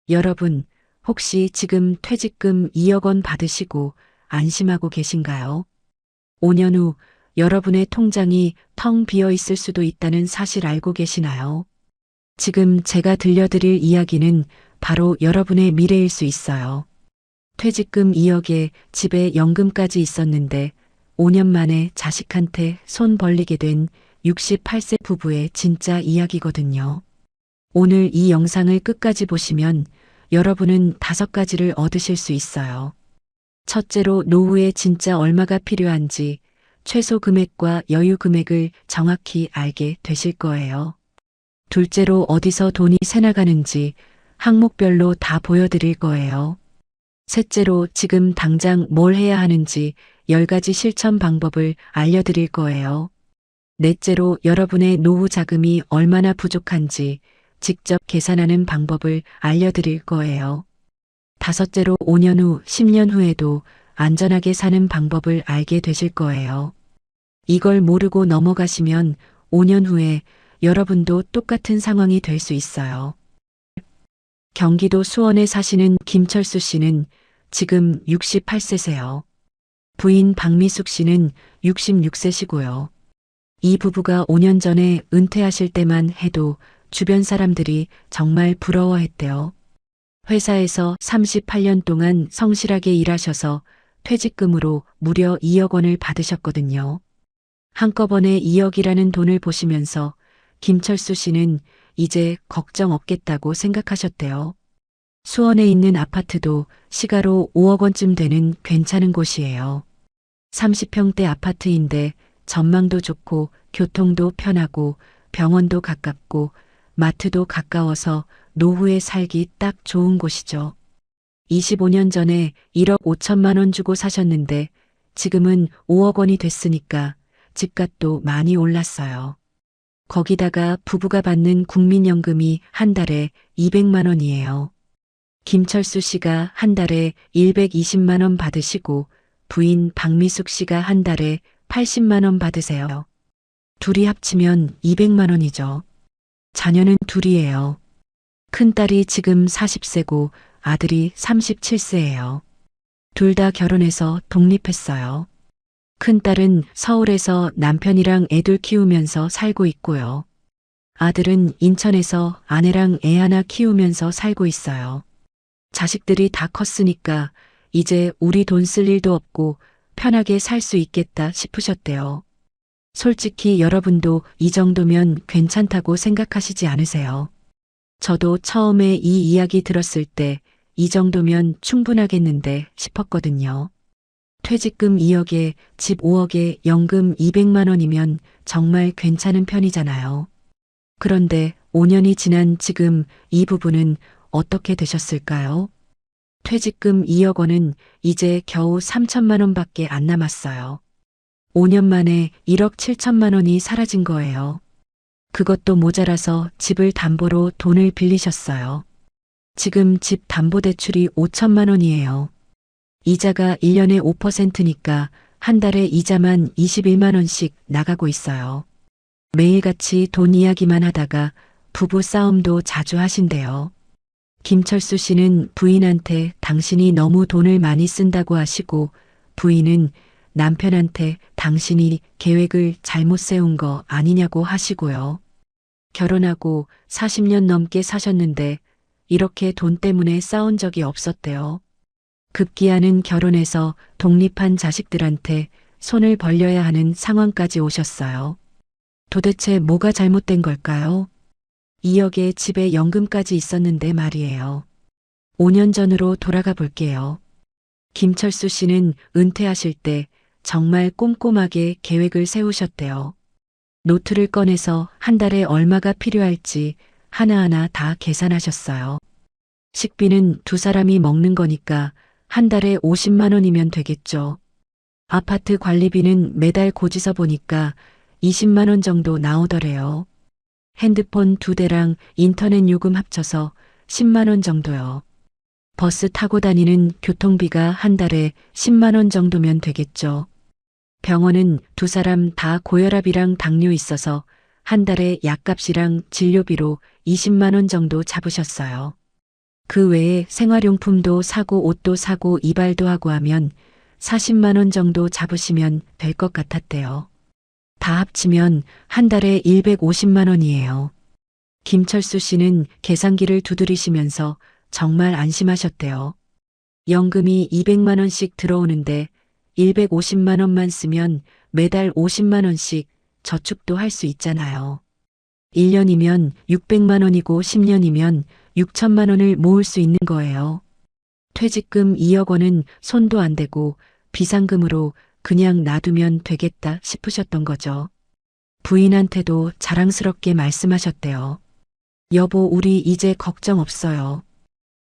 여러분, 혹시 지금 퇴직금 2억 원 받으시고 안심하고 계신가요? 5년 후 여러분의 통장이 텅 비어 있을 수도 있다는 사실 알고 계시나요? 지금 제가 들려드릴 이야기는 바로 여러분의 미래일 수 있어요. 퇴직금 2억에 집에 연금까지 있었는데 5년 만에 자식한테 손 벌리게 된 68세 부부의 진짜 이야기거든요. 오늘 이 영상을 끝까지 보시면 여러분은 5가지를 얻으실 수 있어요. 첫째로 노후에 진짜 얼마가 필요한지 최소 금액과 여유 금액을 정확히 알게 되실 거예요. 둘째로 어디서 돈이 새나가는지 항목별로 다 보여드릴 거예요. 셋째로 지금 당장 뭘 해야 하는지 10가지 실천 방법을 알려드릴 거예요. 넷째로 여러분의 노후 자금이 얼마나 부족한지 직접 계산하는 방법을 알려드릴 거예요. 다섯째로 5년 후, 10년 후에도 안전하게 사는 방법을 알게 되실 거예요. 이걸 모르고 넘어가시면 5년 후에 여러분도 똑같은 상황이 될 수 있어요. 경기도 수원에 사시는 김철수 씨는 지금 68세세요. 부인 박미숙 씨는 66세시고요. 이 부부가 5년 전에 은퇴하실 때만 해도 주변 사람들이 정말 부러워했대요. 회사에서 38년 동안 성실하게 일하셔서 퇴직금으로 무려 2억 원을 받으셨거든요. 한꺼번에 2억이라는 돈을 보시면서 김철수 씨는 이제 걱정 없겠다고 생각하셨대요. 수원에 있는 아파트도 시가로 5억 원쯤 되는 괜찮은 곳이에요. 30평대 아파트인데 전망도 좋고 교통도 편하고 병원도 가깝고 마트도 가까워서 노후에 살기 딱 좋은 곳이죠. 25년 전에 1억 5천만 원 주고 사셨는데 지금은 5억 원이 됐으니까 집값도 많이 올랐어요. 거기다가 부부가 받는 국민연금이 한 달에 200만 원이에요. 김철수 씨가 한 달에 120만 원 받으시고 부인 박미숙 씨가 한 달에 80만 원 받으세요. 둘이 합치면 200만 원이죠. 자녀는 둘이에요. 큰딸이 지금 40세고 아들이 37세예요. 둘 다 결혼해서 독립했어요. 큰딸은 서울에서 남편이랑 애들 키우면서 살고 있고요. 아들은 인천에서 아내랑 애 하나 키우면서 살고 있어요. 자식들이 다 컸으니까 이제 우리 돈 쓸 일도 없고 편하게 살 수 있겠다 싶으셨대요. 솔직히 여러분도 이 정도면 괜찮다고 생각하시지 않으세요? 저도 처음에 이 이야기 들었을 때 이 정도면 충분하겠는데 싶었거든요. 퇴직금 2억에 집 5억에 연금 200만 원이면 정말 괜찮은 편이잖아요. 그런데 5년이 지난 지금 이 부부는 어떻게 되셨을까요? 퇴직금 2억 원은 이제 겨우 3천만 원밖에 안 남았어요. 5년 만에 1억 7천만 원이 사라진 거예요. 그것도 모자라서 집을 담보로 돈을 빌리셨어요. 지금 집 담보대출이 5천만 원이에요. 이자가 1년에 5%니까 한 달에 이자만 21만 원씩 나가고 있어요. 매일같이 돈 이야기만 하다가 부부 싸움도 자주 하신대요. 김철수 씨는 부인한테 당신이 너무 돈을 많이 쓴다고 하시고 부인은 남편한테 당신이 계획을 잘못 세운 거 아니냐고 하시고요. 결혼하고 40년 넘게 사셨는데 이렇게 돈 때문에 싸운 적이 없었대요. 급기야는 결혼해서 독립한 자식들한테 손을 벌려야 하는 상황까지 오셨어요. 도대체 뭐가 잘못된 걸까요? 2억의 집에 연금까지 있었는데 말이에요. 5년 전으로 돌아가 볼게요. 김철수 씨는 은퇴하실 때 정말 꼼꼼하게 계획을 세우셨대요. 노트를 꺼내서 한 달에 얼마가 필요할지 하나하나 다 계산하셨어요. 식비는 두 사람이 먹는 거니까 한 달에 50만 원이면 되겠죠. 아파트 관리비는 매달 고지서 보니까 20만 원 정도 나오더래요. 핸드폰 2대랑 인터넷 요금 합쳐서 10만 원 정도요. 버스 타고 다니는 교통비가 한 달에 10만 원 정도면 되겠죠. 병원은 두 사람 다 고혈압이랑 당뇨 있어서 한 달에 약값이랑 진료비로 20만 원 정도 잡으셨어요. 그 외에 생활용품도 사고 옷도 사고 이발도 하고 하면 40만 원 정도 잡으시면 될 것 같았대요. 다 합치면 한 달에 150만 원이에요. 김철수 씨는 계산기를 두드리시면서 정말 안심하셨대요. 연금이 200만 원씩 들어오는데 150만 원만 쓰면 매달 50만 원씩 저축도 할 수 있잖아요. 1년이면 600만 원이고 10년이면 6천만 원을 모을 수 있는 거예요. 퇴직금 2억 원은 손도 안 대고 비상금으로 그냥 놔두면 되겠다 싶으셨던 거죠. 부인한테도 자랑스럽게 말씀하셨대요. 여보, 우리 이제 걱정 없어요.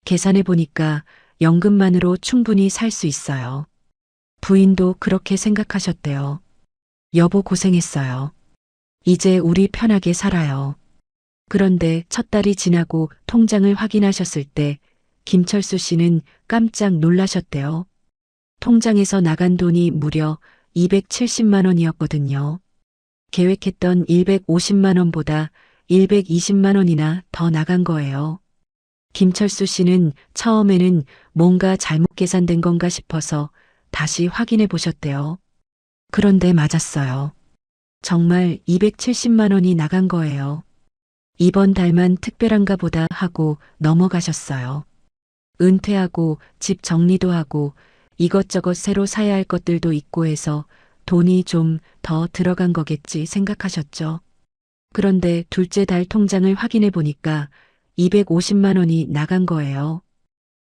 계산해 보니까 연금만으로 충분히 살 수 있어요. 부인도 그렇게 생각하셨대요. 여보 고생했어요. 이제 우리 편하게 살아요. 그런데 첫 달이 지나고 통장을 확인하셨을 때 김철수 씨는 깜짝 놀라셨대요. 통장에서 나간 돈이 무려 270만 원이었거든요. 계획했던 150만 원보다 120만 원이나 더 나간 거예요. 김철수 씨는 처음에는 뭔가 잘못 계산된 건가 싶어서 다시 확인해 보셨대요. 그런데 맞았어요. 정말 270만 원이 나간 거예요. 이번 달만 특별한가 보다 하고 넘어가셨어요. 은퇴하고 집 정리도 하고 이것저것 새로 사야 할 것들도 있고 해서 돈이 좀 더 들어간 거겠지 생각하셨죠. 그런데 둘째 달 통장을 확인해 보니까 250만 원이 나간 거예요.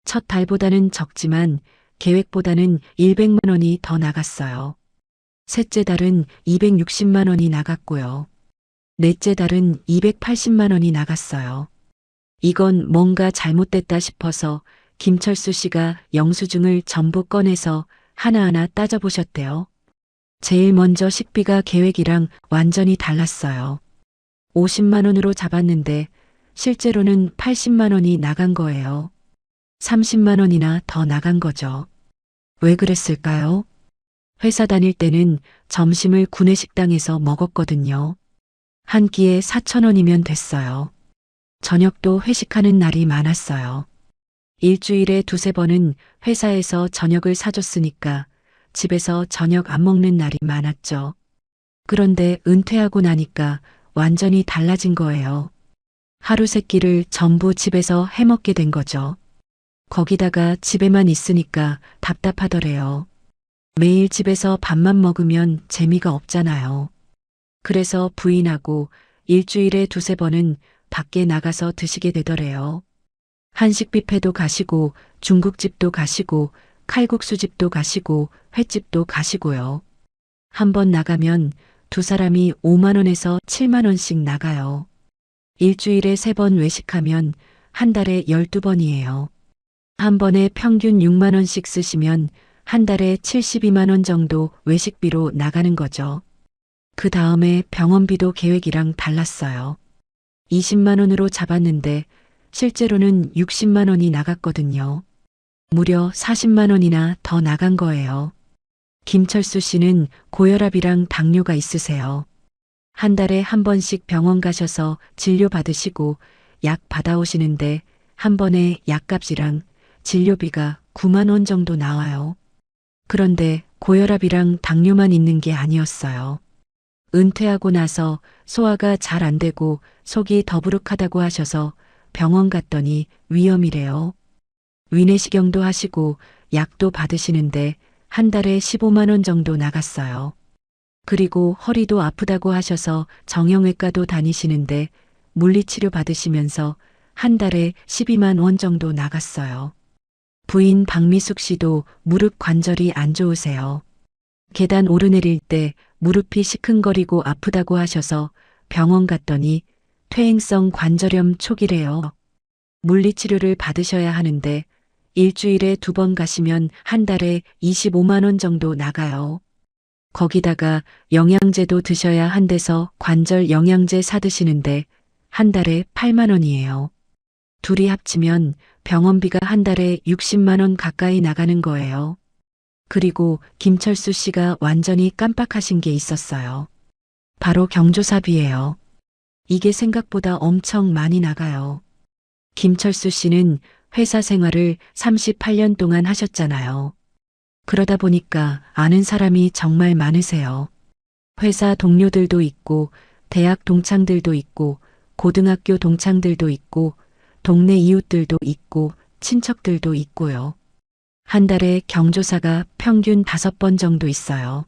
첫 달보다는 적지만 계획보다는 100만 원이 더 나갔어요. 셋째 달은 260만 원이 나갔고요. 넷째 달은 280만 원이 나갔어요. 이건 뭔가 잘못됐다 싶어서 김철수 씨가 영수증을 전부 꺼내서 하나하나 따져보셨대요. 제일 먼저 식비가 계획이랑 완전히 달랐어요. 50만 원으로 잡았는데 실제로는 80만 원이 나간 거예요. 30만 원이나 더 나간 거죠. 왜 그랬을까요? 회사 다닐 때는 점심을 구내식당에서 먹었거든요. 한 끼에 4천 원이면 됐어요. 저녁도 회식하는 날이 많았어요. 일주일에 두세 번은 회사에서 저녁을 사줬으니까 집에서 저녁 안 먹는 날이 많았죠. 그런데 은퇴하고 나니까 완전히 달라진 거예요. 하루 세 끼를 전부 집에서 해먹게 된 거죠. 거기다가 집에만 있으니까 답답하더래요. 매일 집에서 밥만 먹으면 재미가 없잖아요. 그래서 부인하고 일주일에 두세 번은 밖에 나가서 드시게 되더래요. 한식 뷔페도 가시고 중국집도 가시고 칼국수집도 가시고 횟집도 가시고요. 한 번 나가면 두 사람이 5만 원에서 7만 원씩 나가요. 일주일에 3번 외식하면 한 달에 12번이에요. 한 번에 평균 6만 원씩 쓰시면 한 달에 72만 원 정도 외식비로 나가는 거죠. 그 다음에 병원비도 계획이랑 달랐어요. 20만 원으로 잡았는데 실제로는 60만 원이 나갔거든요. 무려 40만 원이나 더 나간 거예요. 김철수 씨는 고혈압이랑 당뇨가 있으세요. 한 달에 한 번씩 병원 가셔서 진료 받으시고 약 받아오시는데 한 번에 약값이랑 진료비가 9만 원 정도 나와요. 그런데 고혈압이랑 당뇨만 있는 게 아니었어요. 은퇴하고 나서 소화가 잘 안 되고 속이 더부룩하다고 하셔서 병원 갔더니 위염이래요. 위내시경도 하시고 약도 받으시는데 한 달에 15만 원 정도 나갔어요. 그리고 허리도 아프다고 하셔서 정형외과도 다니시는데 물리치료 받으시면서 한 달에 12만 원 정도 나갔어요. 부인 박미숙 씨도 무릎 관절이 안 좋으세요. 계단 오르내릴 때 무릎이 시큰거리고 아프다고 하셔서 병원 갔더니 퇴행성 관절염 초기래요. 물리치료를 받으셔야 하는데 일주일에 2번 가시면 한 달에 25만 원 정도 나가요. 거기다가 영양제도 드셔야 한대서 관절 영양제 사드시는데 한 달에 8만 원이에요. 둘이 합치면 병원비가 한 달에 60만 원 가까이 나가는 거예요. 그리고 김철수 씨가 완전히 깜빡하신 게 있었어요. 바로 경조사비예요. 이게 생각보다 엄청 많이 나가요. 김철수 씨는 회사 생활을 38년 동안 하셨잖아요. 그러다 보니까 아는 사람이 정말 많으세요. 회사 동료들도 있고, 대학 동창들도 있고, 고등학교 동창들도 있고, 동네 이웃들도 있고, 친척들도 있고요. 한 달에 경조사가 평균 5번 정도 있어요.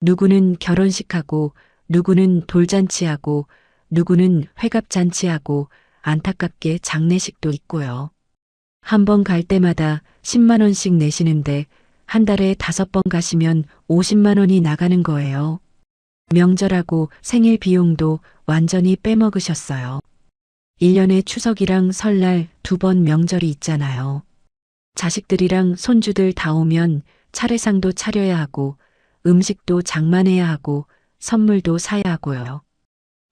누구는 결혼식하고, 누구는 돌잔치하고, 누구는 회갑잔치하고, 안타깝게 장례식도 있고요. 한 번 갈 때마다 10만 원씩 내시는데, 한 달에 5번 가시면 50만 원이 나가는 거예요. 명절하고 생일 비용도 완전히 빼먹으셨어요. 1년에 추석이랑 설날 2번 명절이 있잖아요. 자식들이랑 손주들 다 오면 차례상도 차려야 하고 음식도 장만해야 하고 선물도 사야 하고요.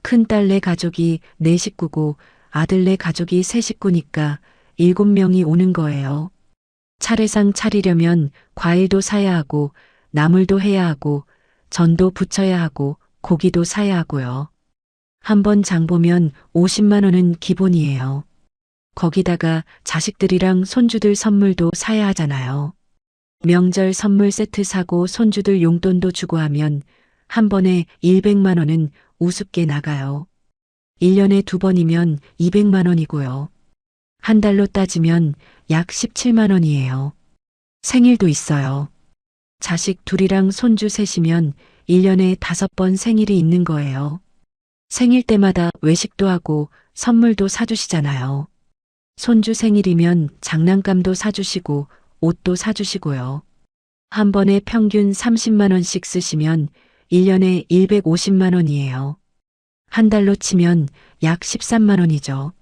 큰딸네 가족이 4식구고 아들네 가족이 3식구니까 7명이 오는 거예요. 차례상 차리려면 과일도 사야 하고 나물도 해야 하고 전도 부쳐야 하고 고기도 사야 하고요. 한 번 장 보면 50만 원은 기본이에요. 거기다가 자식들이랑 손주들 선물도 사야 하잖아요. 명절 선물 세트 사고 손주들 용돈도 주고 하면 한 번에 100만 원은 우습게 나가요. 1년에 2번이면 200만 원이고요. 한 달로 따지면 약 17만 원이에요. 생일도 있어요. 자식 둘이랑 손주 셋이면 1년에 5번 생일이 있는 거예요. 생일 때마다 외식도 하고 선물도 사주시잖아요. 손주 생일이면 장난감도 사주시고 옷도 사주시고요. 한 번에 평균 30만 원씩 쓰시면 1년에 150만 원이에요. 한 달로 치면 약 13만 원이죠.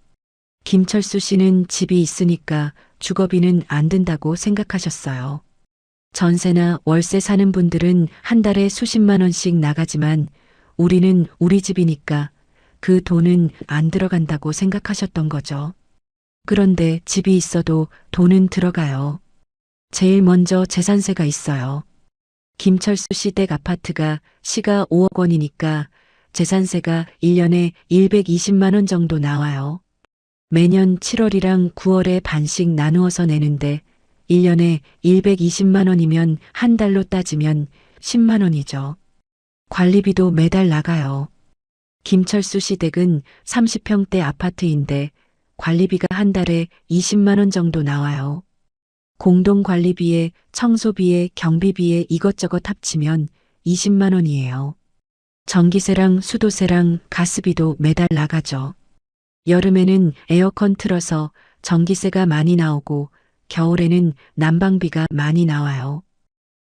김철수 씨는 집이 있으니까 주거비는 안 든다고 생각하셨어요. 전세나 월세 사는 분들은 한 달에 수십만 원씩 나가지만 우리는 우리 집이니까 그 돈은 안 들어간다고 생각하셨던 거죠. 그런데 집이 있어도 돈은 들어가요. 제일 먼저 재산세가 있어요. 김철수 씨 댁 아파트가 시가 5억 원이니까 재산세가 1년에 120만 원 정도 나와요. 매년 7월이랑 9월에 반씩 나누어서 내는데 1년에 120만 원이면 한 달로 따지면 10만 원이죠. 관리비도 매달 나가요. 김철수 씨 댁은 30평대 아파트인데 관리비가 한 달에 20만 원 정도 나와요. 공동관리비에 청소비에 경비비에 이것저것 합치면 20만 원이에요. 전기세랑 수도세랑 가스비도 매달 나가죠. 여름에는 에어컨 틀어서 전기세가 많이 나오고 겨울에는 난방비가 많이 나와요.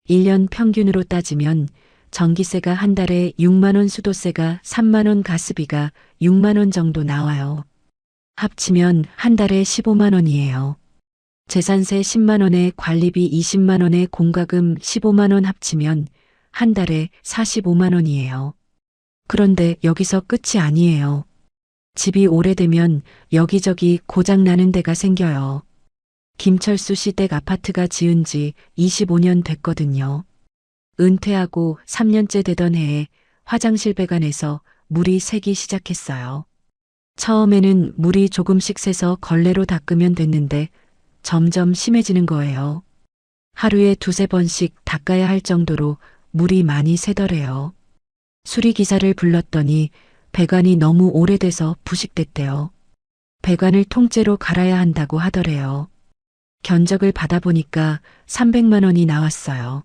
1년 평균으로 따지면 전기세가 한 달에 6만 원, 수도세가 3만 원, 가스비가 6만 원 정도 나와요. 합치면 한 달에 15만 원이에요. 재산세 10만 원에 관리비 20만 원에 공과금 15만 원 합치면 한 달에 45만 원이에요. 그런데 여기서 끝이 아니에요. 집이 오래되면 여기저기 고장 나는 데가 생겨요. 김철수 씨 댁 아파트가 지은 지 25년 됐거든요. 은퇴하고 3년째 되던 해에 화장실 배관에서 물이 새기 시작했어요. 처음에는 물이 조금씩 새서 걸레로 닦으면 됐는데 점점 심해지는 거예요. 하루에 2~3번씩 닦아야 할 정도로 물이 많이 새더래요. 수리기사를 불렀더니 배관이 너무 오래돼서 부식됐대요. 배관을 통째로 갈아야 한다고 하더래요. 견적을 받아보니까 300만 원이 나왔어요.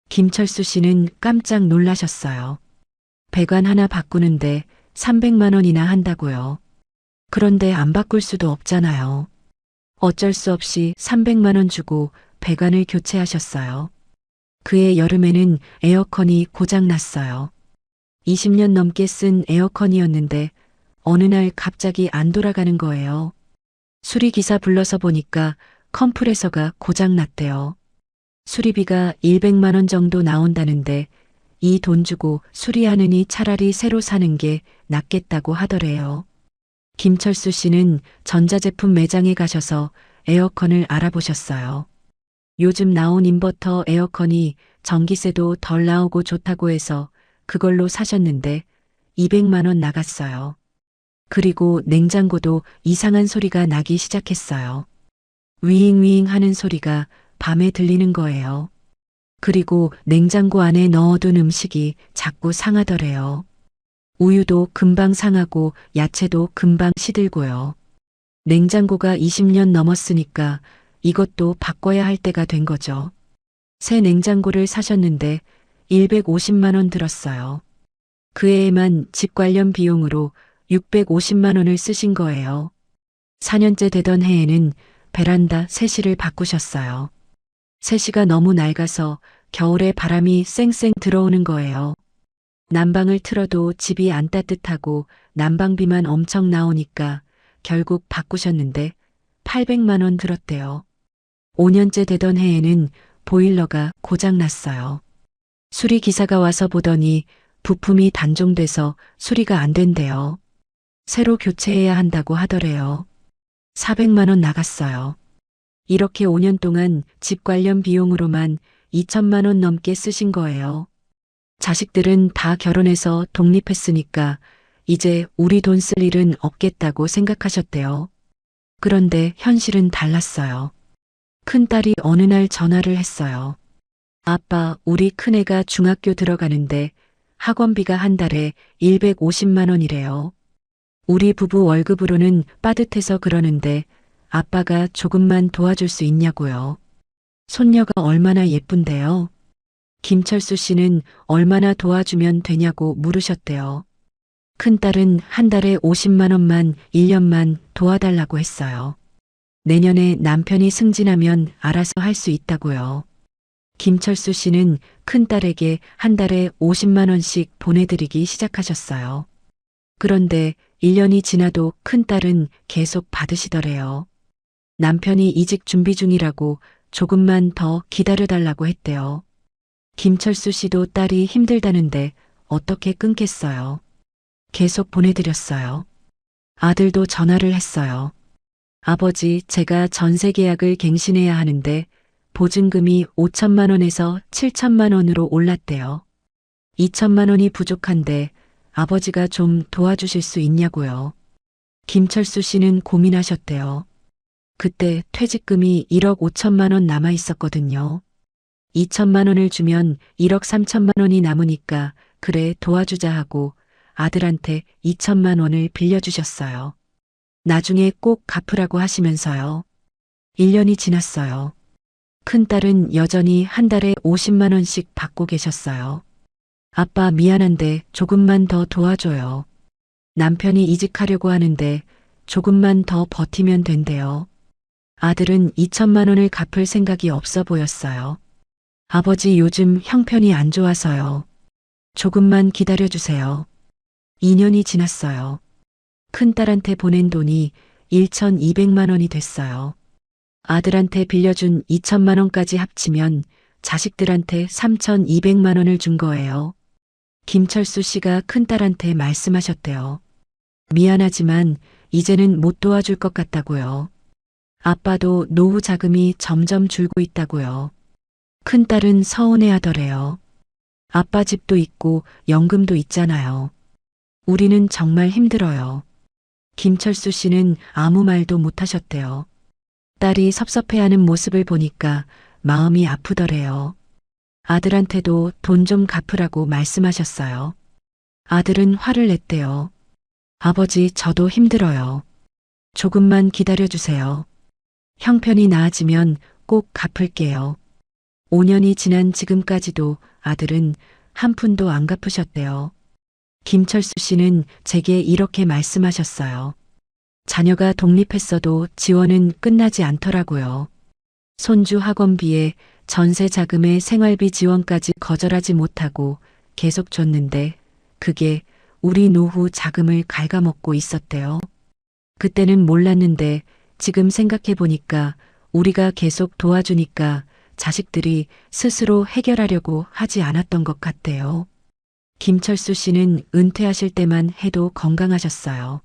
김철수 씨는 깜짝 놀라셨어요. 배관 하나 바꾸는데 300만 원이나 한다고요. 그런데 안 바꿀 수도 없잖아요. 어쩔 수 없이 300만 원 주고 배관을 교체하셨어요. 그해 여름에는 에어컨이 고장 났어요. 20년 넘게 쓴 에어컨이었는데 어느 날 갑자기 안 돌아가는 거예요. 수리기사 불러서 보니까 컴프레서가 고장 났대요. 수리비가 100만 원 정도 나온다는데 이 돈 주고 수리하느니 차라리 새로 사는 게 낫겠다고 하더래요. 김철수 씨는 전자제품 매장에 가셔서 에어컨을 알아보셨어요. 요즘 나온 인버터 에어컨이 전기세도 덜 나오고 좋다고 해서 그걸로 사셨는데 200만 원 나갔어요. 그리고 냉장고도 이상한 소리가 나기 시작했어요. 위잉위잉 하는 소리가 밤에 들리는 거예요. 그리고 냉장고 안에 넣어둔 음식이 자꾸 상하더래요. 우유도 금방 상하고 야채도 금방 시들고요. 냉장고가 20년 넘었으니까 이것도 바꿔야 할 때가 된 거죠. 새 냉장고를 사셨는데 150만 원 들었어요. 그 해에만 집 관련 비용으로 650만 원을 쓰신 거예요. 4년째 되던 해에는 베란다 세시를 바꾸셨어요. 세시가 너무 낡아서 겨울에 바람이 쌩쌩 들어오는 거예요. 난방을 틀어도 집이 안 따뜻하고 난방비만 엄청 나오니까 결국 바꾸셨는데 800만 원 들었대요. 5년째 되던 해에는 보일러가 고장 났어요. 수리 기사가 와서 보더니 부품이 단종돼서 수리가 안 된대요. 새로 교체해야 한다고 하더래요. 400만 원 나갔어요. 이렇게 5년 동안 집 관련 비용으로만 2천만 원 넘게 쓰신 거예요. 자식들은 다 결혼해서 독립했으니까 이제 우리 돈 쓸 일은 없겠다고 생각하셨대요. 그런데 현실은 달랐어요. 큰딸이 어느 날 전화를 했어요. 아빠, 우리 큰애가 중학교 들어가는데 학원비가 한 달에 150만 원이래요. 우리 부부 월급으로는 빠듯해서 그러는데 아빠가 조금만 도와줄 수 있냐고요. 손녀가 얼마나 예쁜데요. 김철수 씨는 얼마나 도와주면 되냐고 물으셨대요. 큰딸은 한 달에 50만 원만 1년만 도와달라고 했어요. 내년에 남편이 승진하면 알아서 할 수 있다고요. 김철수 씨는 큰딸에게 한 달에 50만 원씩 보내드리기 시작하셨어요. 그런데 1년이 지나도 큰딸은 계속 받으시더래요. 남편이 이직 준비 중이라고 조금만 더 기다려달라고 했대요. 김철수 씨도 딸이 힘들다는데 어떻게 끊겠어요. 계속 보내드렸어요. 아들도 전화를 했어요. 아버지, 제가 전세 계약을 갱신해야 하는데 보증금이 5천만 원에서 7천만 원으로 올랐대요. 2천만 원이 부족한데 아버지가 좀 도와주실 수 있냐고요. 김철수 씨는 고민하셨대요. 그때 퇴직금이 1억 5천만 원 남아 있었거든요. 2천만 원을 주면 1억 3천만 원이 남으니까 그래 도와주자 하고 아들한테 2천만 원을 빌려주셨어요. 나중에 꼭 갚으라고 하시면서요. 1년이 지났어요. 큰딸은 여전히 한 달에 50만 원씩 받고 계셨어요. 아빠 미안한데 조금만 더 도와줘요. 남편이 이직하려고 하는데 조금만 더 버티면 된대요. 아들은 2천만 원을 갚을 생각이 없어 보였어요. 아버지 요즘 형편이 안 좋아서요. 조금만 기다려주세요. 2년이 지났어요. 큰딸한테 보낸 돈이 1,200만 원이 됐어요. 아들한테 빌려준 2천만 원까지 합치면 자식들한테 3,200만 원을 준 거예요. 김철수 씨가 큰딸한테 말씀하셨대요. 미안하지만 이제는 못 도와줄 것 같다고요. 아빠도 노후 자금이 점점 줄고 있다고요. 큰딸은 서운해하더래요. 아빠 집도 있고 연금도 있잖아요. 우리는 정말 힘들어요. 김철수 씨는 아무 말도 못하셨대요. 딸이 섭섭해하는 모습을 보니까 마음이 아프더래요. 아들한테도 돈 좀 갚으라고 말씀하셨어요. 아들은 화를 냈대요. 아버지, 저도 힘들어요. 조금만 기다려주세요. 형편이 나아지면 꼭 갚을게요. 5년이 지난 지금까지도 아들은 한 푼도 안 갚으셨대요. 김철수 씨는 제게 이렇게 말씀하셨어요. 자녀가 독립했어도 지원은 끝나지 않더라고요. 손주 학원비에 전세 자금에 생활비 지원까지 거절하지 못하고 계속 줬는데 그게 우리 노후 자금을 갉아먹고 있었대요. 그때는 몰랐는데 지금 생각해 보니까 우리가 계속 도와주니까 자식들이 스스로 해결하려고 하지 않았던 것 같대요. 김철수 씨는 은퇴하실 때만 해도 건강하셨어요.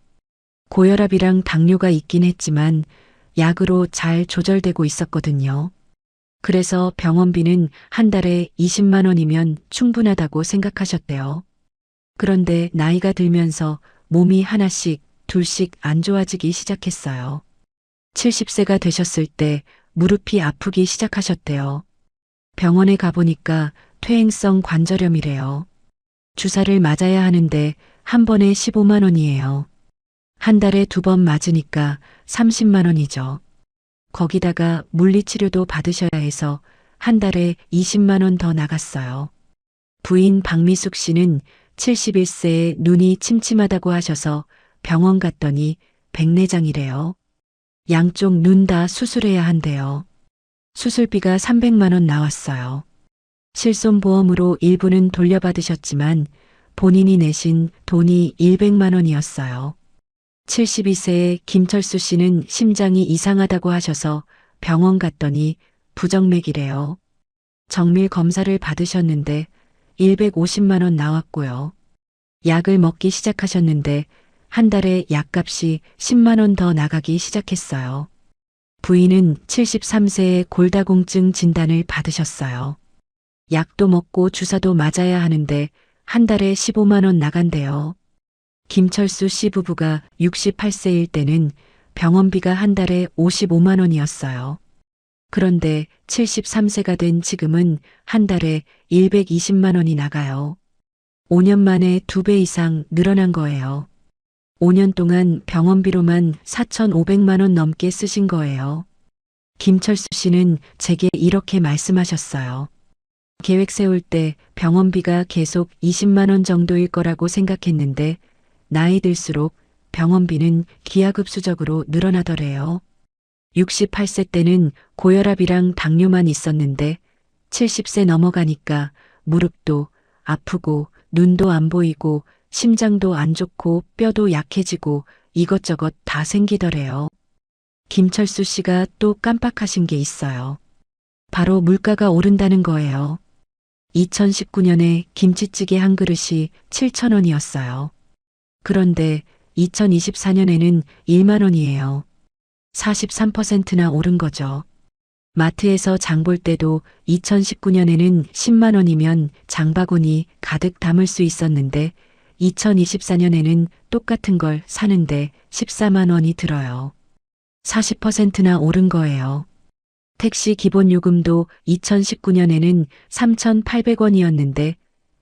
고혈압이랑 당뇨가 있긴 했지만 약으로 잘 조절되고 있었거든요. 그래서 병원비는 한 달에 20만 원이면 충분하다고 생각하셨대요. 그런데 나이가 들면서 몸이 하나씩 둘씩 안 좋아지기 시작했어요. 70세가 되셨을 때 무릎이 아프기 시작하셨대요. 병원에 가보니까 퇴행성 관절염이래요. 주사를 맞아야 하는데 한 번에 15만 원이에요. 한 달에 2번 맞으니까 30만 원이죠. 거기다가 물리치료도 받으셔야 해서 한 달에 20만 원 더 나갔어요. 부인 박미숙 씨는 71세에 눈이 침침하다고 하셔서 병원 갔더니 백내장이래요. 양쪽 눈 다 수술해야 한대요. 수술비가 300만 원 나왔어요. 실손보험으로 일부는 돌려받으셨지만 본인이 내신 돈이 100만 원이었어요. 72세의 김철수 씨는 심장이 이상하다고 하셔서 병원 갔더니 부정맥이래요. 정밀 검사를 받으셨는데 150만 원 나왔고요. 약을 먹기 시작하셨는데 한 달에 약값이 10만 원 더 나가기 시작했어요. 부인은 73세에 골다공증 진단을 받으셨어요. 약도 먹고 주사도 맞아야 하는데 한 달에 15만 원 나간대요. 김철수 씨 부부가 68세일 때는 병원비가 한 달에 55만 원이었어요. 그런데 73세가 된 지금은 한 달에 120만 원이 나가요. 5년 만에 2배 이상 늘어난 거예요. 5년 동안 병원비로만 4,500만 원 넘게 쓰신 거예요. 김철수 씨는 제게 이렇게 말씀하셨어요. 계획 세울 때 병원비가 계속 20만 원 정도일 거라고 생각했는데 나이 들수록 병원비는 기하급수적으로 늘어나더래요. 68세 때는 고혈압이랑 당뇨만 있었는데 70세 넘어가니까 무릎도 아프고 눈도 안 보이고 심장도 안 좋고 뼈도 약해지고 이것저것 다 생기더래요. 김철수 씨가 또 깜빡하신 게 있어요. 바로 물가가 오른다는 거예요. 2019년에 김치찌개 한 그릇이 7천 원이었어요. 그런데 2024년에는 1만 원이에요. 43%나 오른 거죠. 마트에서 장볼 때도 2019년에는 10만 원이면 장바구니 가득 담을 수 있었는데 2024년에는 똑같은 걸 사는데 14만 원이 들어요. 40%나 오른 거예요. 택시 기본 요금도 2019년에는 3,800원이었는데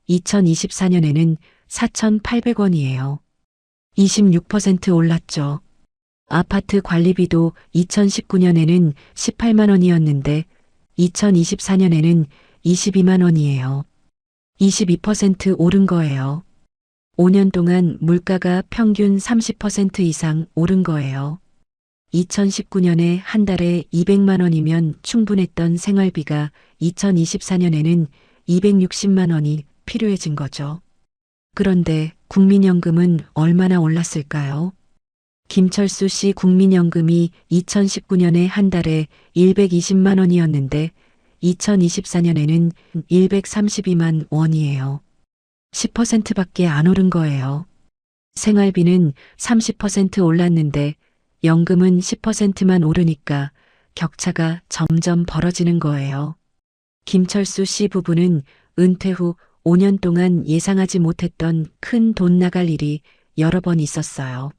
2024년에는 4,800원이에요. 26% 올랐죠. 아파트 관리비도 2019년에는 18만 원이었는데 2024년에는 22만 원이에요. 22% 오른 거예요. 5년 동안 물가가 평균 30% 이상 오른 거예요. 2019년에 한 달에 200만 원이면 충분했던 생활비가 2024년에는 260만 원이 필요해진 거죠. 그런데 국민연금은 얼마나 올랐을까요? 김철수 씨 국민연금이 2019년에 한 달에 120만 원이었는데 2024년에는 132만 원이에요. 10%밖에 안 오른 거예요. 생활비는 30% 올랐는데 연금은 10%만 오르니까 격차가 점점 벌어지는 거예요. 김철수 씨 부부는 은퇴 후 5년 동안 예상하지 못했던 큰 돈 나갈 일이 여러 번 있었어요.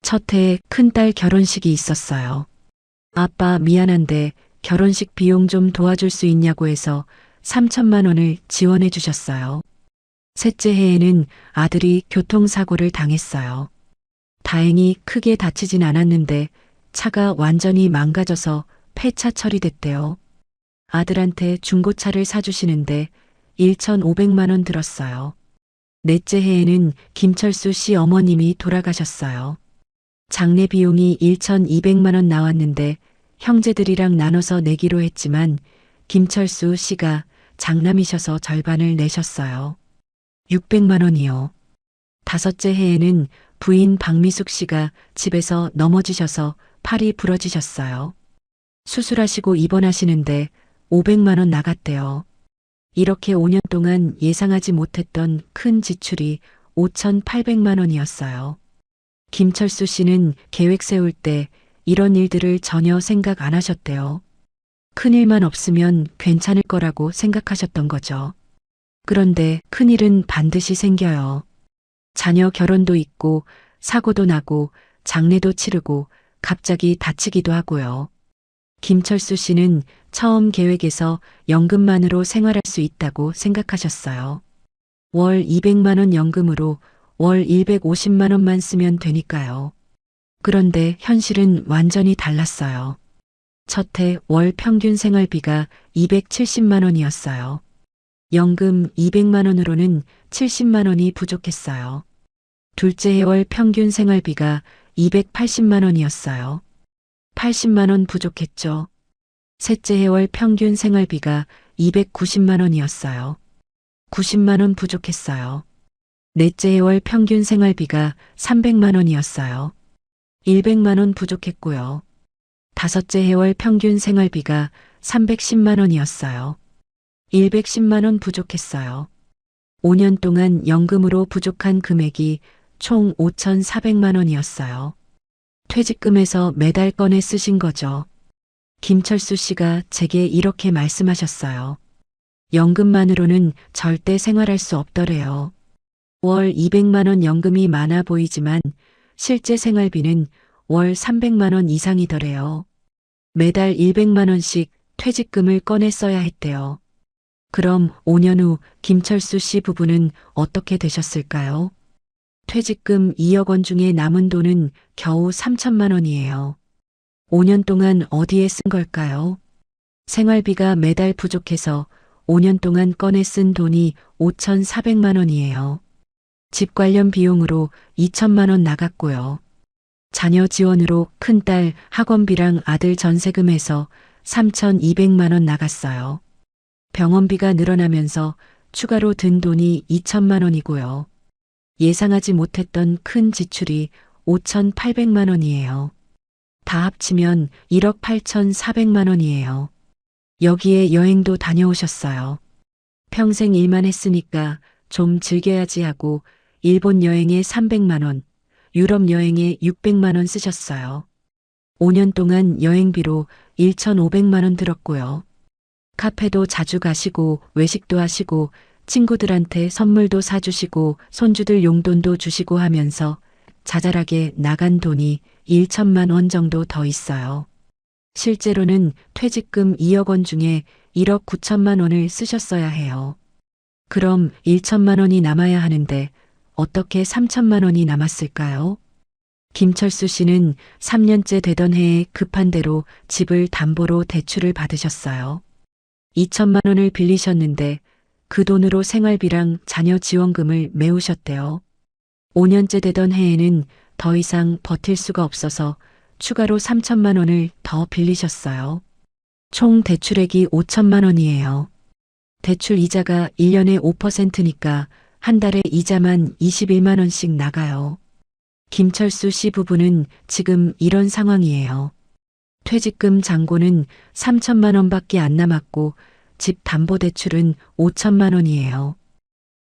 첫 해에 큰딸 결혼식이 있었어요. 아빠 미안한데 결혼식 비용 좀 도와줄 수 있냐고 해서 3천만 원을 지원해 주셨어요. 셋째 해에는 아들이 교통사고를 당했어요. 다행히 크게 다치진 않았는데 차가 완전히 망가져서 폐차 처리됐대요. 아들한테 중고차를 사주시는데 1,500만 원 들었어요. 넷째 해에는 김철수 씨 어머님이 돌아가셨어요. 장례 비용이 1,200만 원 나왔는데 형제들이랑 나눠서 내기로 했지만 김철수 씨가 장남이셔서 절반을 내셨어요. 600만 원이요. 다섯째 해에는 부인 박미숙 씨가 집에서 넘어지셔서 팔이 부러지셨어요. 수술하시고 입원하시는데 500만 원 나갔대요. 이렇게 5년 동안 예상하지 못했던 큰 지출이 5,800만 원이었어요. 김철수 씨는 계획 세울 때 이런 일들을 전혀 생각 안 하셨대요. 큰일만 없으면 괜찮을 거라고 생각하셨던 거죠. 그런데 큰일은 반드시 생겨요. 자녀 결혼도 있고 사고도 나고 장례도 치르고 갑자기 다치기도 하고요. 김철수 씨는 처음 계획에서 연금만으로 생활할 수 있다고 생각하셨어요. 월 200만 원 연금으로 월 150만 원만 쓰면 되니까요. 그런데 현실은 완전히 달랐어요. 첫 해 월 평균 생활비가 270만 원이었어요. 연금 200만 원으로는 70만 원이 부족했어요. 둘째 해 월 평균 생활비가 280만 원이었어요. 80만 원 부족했죠. 셋째 해 월 평균 생활비가 290만 원이었어요. 90만 원 부족했어요. 넷째 해 월 평균 생활비가 300만 원이었어요. 100만 원 부족했고요. 다섯째 해 월 평균 생활비가 310만 원이었어요. 110만 원 부족했어요. 5년 동안 연금으로 부족한 금액이 총 5,400만 원이었어요. 퇴직금에서 매달 꺼내 쓰신 거죠. 김철수 씨가 제게 이렇게 말씀하셨어요. 연금만으로는 절대 생활할 수 없더래요. 월 200만 원 연금이 많아 보이지만 실제 생활비는 월 300만 원 이상이더래요. 매달 100만 원씩 퇴직금을 꺼내 써야 했대요. 그럼 5년 후 김철수 씨 부부는 어떻게 되셨을까요? 퇴직금 2억 원 중에 남은 돈은 겨우 3천만 원이에요. 5년 동안 어디에 쓴 걸까요? 생활비가 매달 부족해서 5년 동안 꺼내 쓴 돈이 5,400만 원이에요. 집 관련 비용으로 2천만 원 나갔고요. 자녀 지원으로 큰딸 학원비랑 아들 전세금에서 3,200만 원 나갔어요. 병원비가 늘어나면서 추가로 든 돈이 2천만 원이고요. 예상하지 못했던 큰 지출이 5,800만 원이에요. 다 합치면 1억 8,400만 원이에요. 여기에 여행도 다녀오셨어요. 평생 일만 했으니까 좀 즐겨야지 하고 일본 여행에 300만 원, 유럽 여행에 600만 원 쓰셨어요. 5년 동안 여행비로 1,500만 원 들었고요. 카페도 자주 가시고 외식도 하시고 친구들한테 선물도 사주시고 손주들 용돈도 주시고 하면서 자잘하게 나간 돈이 1천만 원 정도 더 있어요. 실제로는 퇴직금 2억 원 중에 1억 9천만 원을 쓰셨어야 해요. 그럼 1천만 원이 남아야 하는데 어떻게 3천만 원이 남았을까요? 김철수 씨는 3년째 되던 해에 급한 대로 집을 담보로 대출을 받으셨어요. 2천만 원을 빌리셨는데 그 돈으로 생활비랑 자녀 지원금을 메우셨대요. 5년째 되던 해에는 더 이상 버틸 수가 없어서 추가로 3천만 원을 더 빌리셨어요. 총 대출액이 5천만 원이에요. 대출 이자가 1년에 5%니까 한 달에 이자만 21만 원씩 나가요. 김철수 씨 부부는 지금 이런 상황이에요. 퇴직금 잔고는 3천만 원밖에 안 남았고 집 담보대출은 5천만 원이에요.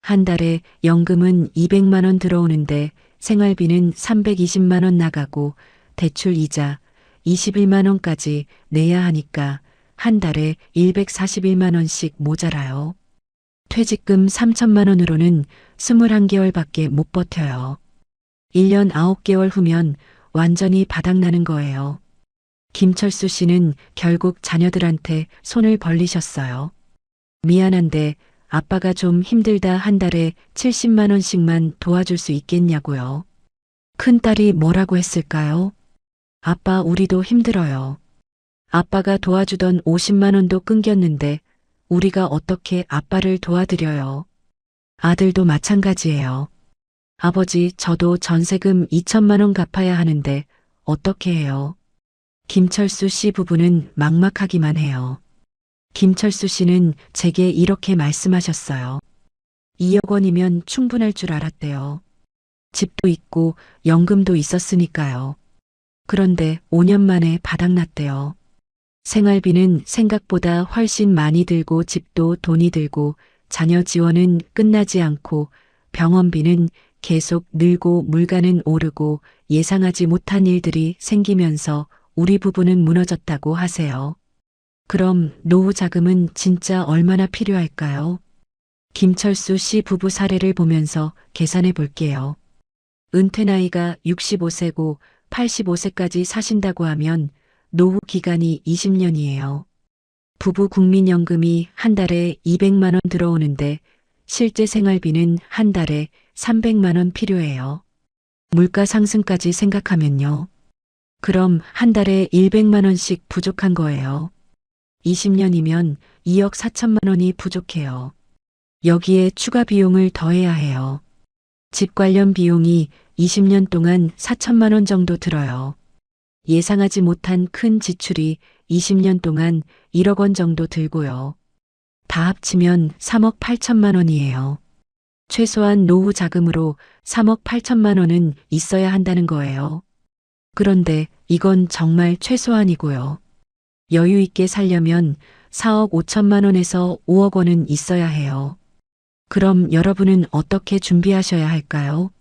한 달에 연금은 200만 원 들어오는데 생활비는 320만 원 나가고 대출 이자 21만 원까지 내야 하니까 한 달에 141만 원씩 모자라요. 퇴직금 3천만 원으로는 21개월밖에 못 버텨요. 1년 9개월 후면 완전히 바닥나는 거예요. 김철수 씨는 결국 자녀들한테 손을 벌리셨어요. 미안한데 아빠가 좀 힘들다 한 달에 70만 원씩만 도와줄 수 있겠냐고요. 큰딸이 뭐라고 했을까요? 아빠 우리도 힘들어요. 아빠가 도와주던 50만 원도 끊겼는데 우리가 어떻게 아빠를 도와드려요. 아들도 마찬가지예요. 아버지 저도 전세금 2천만 원 갚아야 하는데 어떻게 해요? 김철수 씨 부부는 막막하기만 해요. 김철수 씨는 제게 이렇게 말씀하셨어요. 2억 원이면 충분할 줄 알았대요. 집도 있고 연금도 있었으니까요. 그런데 5년 만에 바닥났대요. 생활비는 생각보다 훨씬 많이 들고 집도 돈이 들고 자녀 지원은 끝나지 않고 병원비는 계속 늘고 물가는 오르고 예상하지 못한 일들이 생기면서 우리 부부는 무너졌다고 하세요. 그럼 노후 자금은 진짜 얼마나 필요할까요? 김철수 씨 부부 사례를 보면서 계산해 볼게요. 은퇴 나이가 65세고 85세까지 사신다고 하면 노후 기간이 20년이에요. 부부 국민연금이 한 달에 200만 원 들어오는데 실제 생활비는 한 달에 300만 원 필요해요. 물가 상승까지 생각하면요. 그럼 한 달에 100만 원씩 부족한 거예요. 20년이면 2억 4천만 원이 부족해요. 여기에 추가 비용을 더해야 해요. 집 관련 비용이 20년 동안 4천만 원 정도 들어요. 예상하지 못한 큰 지출이 20년 동안 1억 원 정도 들고요. 다 합치면 3억 8천만 원이에요. 최소한 노후 자금으로 3억 8천만 원은 있어야 한다는 거예요. 그런데 이건 정말 최소한이고요. 여유 있게 살려면 4억 5천만 원에서 5억 원은 있어야 해요. 그럼 여러분은 어떻게 준비하셔야 할까요?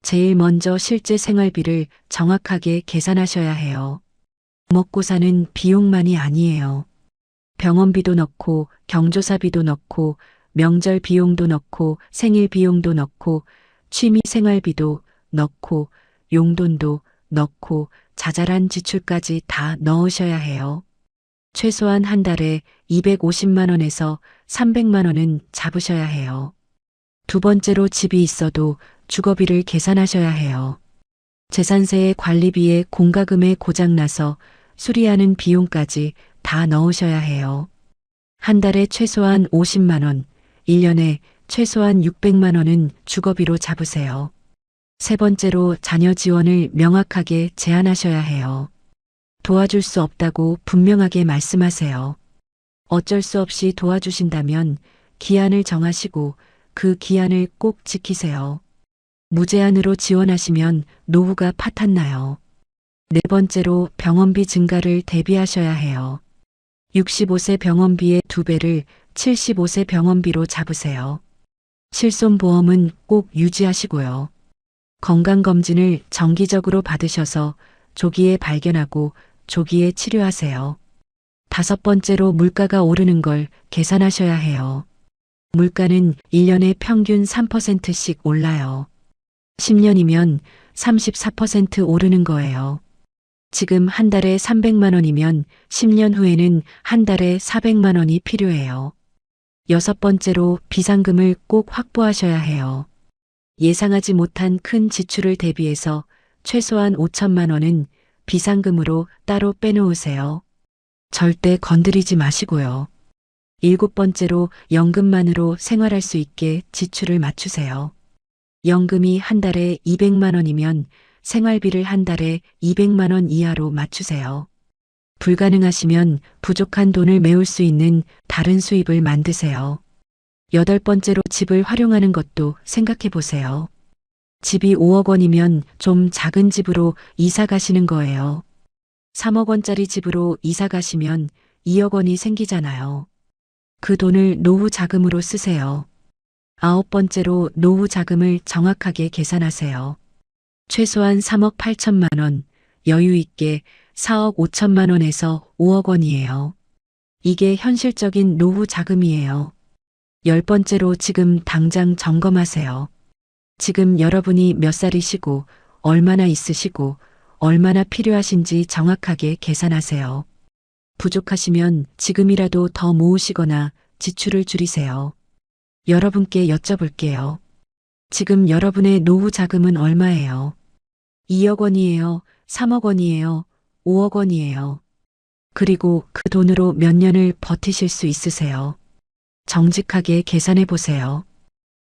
제일 먼저 실제 생활비를 정확하게 계산하셔야 해요. 먹고 사는 비용만이 아니에요. 병원비도 넣고 경조사비도 넣고 명절 비용도 넣고 생일 비용도 넣고 취미 생활비도 넣고 용돈도 넣고 자잘한 지출까지 다 넣으셔야 해요. 최소한 한 달에 250만 원에서 300만 원은 잡으셔야 해요. 두 번째로 집이 있어도 주거비를 계산하셔야 해요. 재산세의 관리비에 공과금에 고장나서 수리하는 비용까지 다 넣으셔야 해요. 한 달에 최소한 50만 원, 1년에 최소한 600만 원은 주거비로 잡으세요. 세 번째로 자녀 지원을 명확하게 제한하셔야 해요. 도와줄 수 없다고 분명하게 말씀하세요. 어쩔 수 없이 도와주신다면 기한을 정하시고 그 기한을 꼭 지키세요. 무제한으로 지원하시면 노후가 파탄나요. 네 번째로 병원비 증가를 대비하셔야 해요. 65세 병원비의 2배를 75세 병원비로 잡으세요. 실손보험은 꼭 유지하시고요. 건강검진을 정기적으로 받으셔서 조기에 발견하고 조기에 치료하세요. 다섯 번째로 물가가 오르는 걸 계산하셔야 해요. 물가는 1년에 평균 3%씩 올라요. 10년이면 34% 오르는 거예요. 지금 한 달에 300만 원이면 10년 후에는 한 달에 400만 원이 필요해요. 여섯 번째로 비상금을 꼭 확보하셔야 해요. 예상하지 못한 큰 지출을 대비해서 최소한 5천만 원은 비상금으로 따로 빼놓으세요. 절대 건드리지 마시고요. 일곱 번째로 연금만으로 생활할 수 있게 지출을 맞추세요. 연금이 한 달에 200만 원이면 생활비를 한 달에 200만 원 이하로 맞추세요. 불가능하시면 부족한 돈을 메울 수 있는 다른 수입을 만드세요. 여덟 번째로 집을 활용하는 것도 생각해 보세요. 집이 5억 원이면 좀 작은 집으로 이사 가시는 거예요. 3억 원짜리 집으로 이사 가시면 2억 원이 생기잖아요. 그 돈을 노후 자금으로 쓰세요. 아홉 번째로 노후 자금을 정확하게 계산하세요. 최소한 3억 8천만 원, 여유 있게 4억 5천만 원에서 5억 원이에요. 이게 현실적인 노후 자금이에요. 열 번째로 지금 당장 점검하세요. 지금 여러분이 몇 살이시고 얼마나 있으시고 얼마나 필요하신지 정확하게 계산하세요. 부족하시면 지금이라도 더 모으시거나 지출을 줄이세요. 여러분께 여쭤볼게요. 지금 여러분의 노후 자금은 얼마예요? 2억 원이에요? 3억 원이에요? 5억 원이에요? 그리고 그 돈으로 몇 년을 버티실 수 있으세요? 정직하게 계산해 보세요.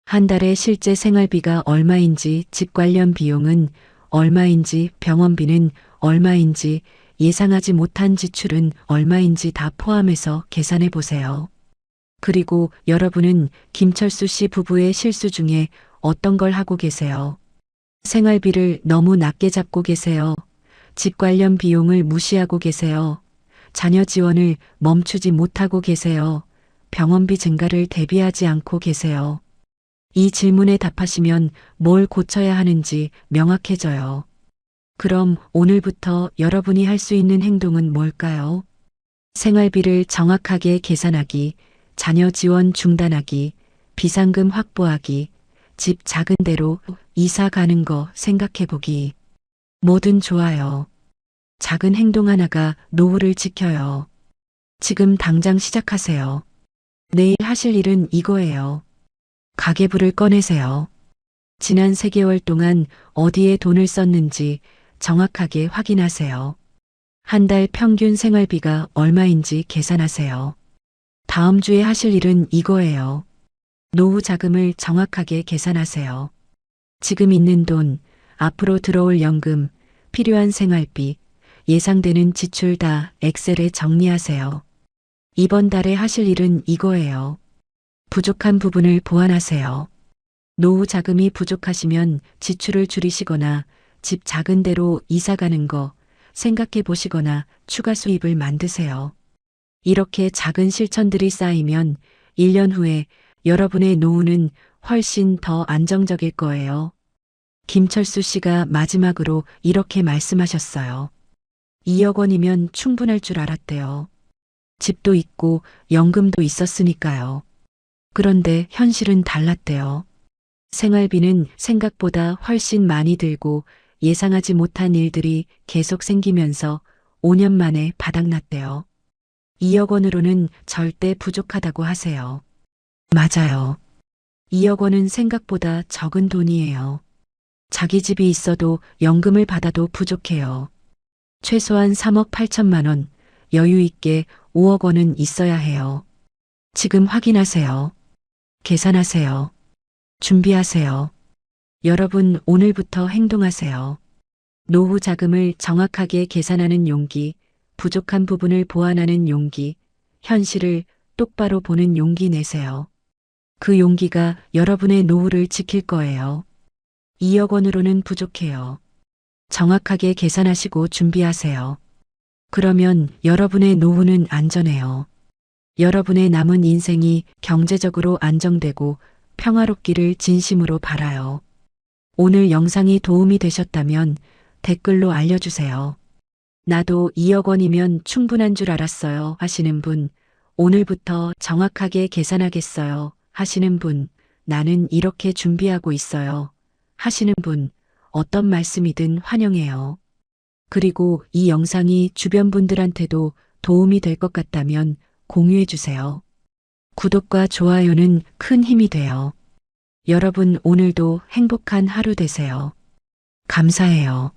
한 달에 실제 생활비가 얼마인지, 집 관련 비용은 얼마인지, 병원비는 얼마인지, 예상하지 못한 지출은 얼마인지 다 포함해서 계산해 보세요. 그리고 여러분은 김철수 씨 부부의 실수 중에 어떤 걸 하고 계세요? 생활비를 너무 낮게 잡고 계세요. 집 관련 비용을 무시하고 계세요. 자녀 지원을 멈추지 못하고 계세요. 병원비 증가를 대비하지 않고 계세요. 이 질문에 답하시면 뭘 고쳐야 하는지 명확해져요. 그럼 오늘부터 여러분이 할 수 있는 행동은 뭘까요? 생활비를 정확하게 계산하기, 자녀 지원 중단하기, 비상금 확보하기, 집 작은 데로 이사 가는 거 생각해 보기. 뭐든 좋아요. 작은 행동 하나가 노후를 지켜요. 지금 당장 시작하세요. 내일 하실 일은 이거예요. 가계부를 꺼내세요. 지난 3개월 동안 어디에 돈을 썼는지 정확하게 확인하세요. 한 달 평균 생활비가 얼마인지 계산하세요. 다음 주에 하실 일은 이거예요. 노후 자금을 정확하게 계산하세요. 지금 있는 돈, 앞으로 들어올 연금, 필요한 생활비, 예상되는 지출 다 엑셀에 정리하세요. 이번 달에 하실 일은 이거예요. 부족한 부분을 보완하세요. 노후 자금이 부족하시면 지출을 줄이시거나 집 작은 데로 이사 가는 거 생각해 보시거나 추가 수입을 만드세요. 이렇게 작은 실천들이 쌓이면 1년 후에 여러분의 노후는 훨씬 더 안정적일 거예요. 김철수 씨가 마지막으로 이렇게 말씀하셨어요. 2억 원이면 충분할 줄 알았대요. 집도 있고 연금도 있었으니까요. 그런데 현실은 달랐대요. 생활비는 생각보다 훨씬 많이 들고 예상하지 못한 일들이 계속 생기면서 5년 만에 바닥났대요. 2억 원으로는 절대 부족하다고 하세요. 맞아요. 2억 원은 생각보다 적은 돈이에요. 자기 집이 있어도 연금을 받아도 부족해요. 최소한 3억 8천만 원, 여유 있게 5억 원은 있어야 해요. 지금 확인하세요. 계산하세요. 준비하세요. 여러분 오늘부터 행동하세요. 노후 자금을 정확하게 계산하는 용기, 부족한 부분을 보완하는 용기, 현실을 똑바로 보는 용기 내세요. 그 용기가 여러분의 노후를 지킬 거예요. 2억 원으로는 부족해요. 정확하게 계산하시고 준비하세요. 그러면 여러분의 노후는 안전해요. 여러분의 남은 인생이 경제적으로 안정되고 평화롭기를 진심으로 바라요. 오늘 영상이 도움이 되셨다면 댓글로 알려주세요. 나도 2억 원이면 충분한 줄 알았어요 하시는 분, 오늘부터 정확하게 계산하겠어요 하시는 분, 나는 이렇게 준비하고 있어요 하시는 분, 어떤 말씀이든 환영해요. 그리고 이 영상이 주변 분들한테도 도움이 될 것 같다면 공유해 주세요. 구독과 좋아요는 큰 힘이 돼요. 여러분 오늘도 행복한 하루 되세요. 감사해요.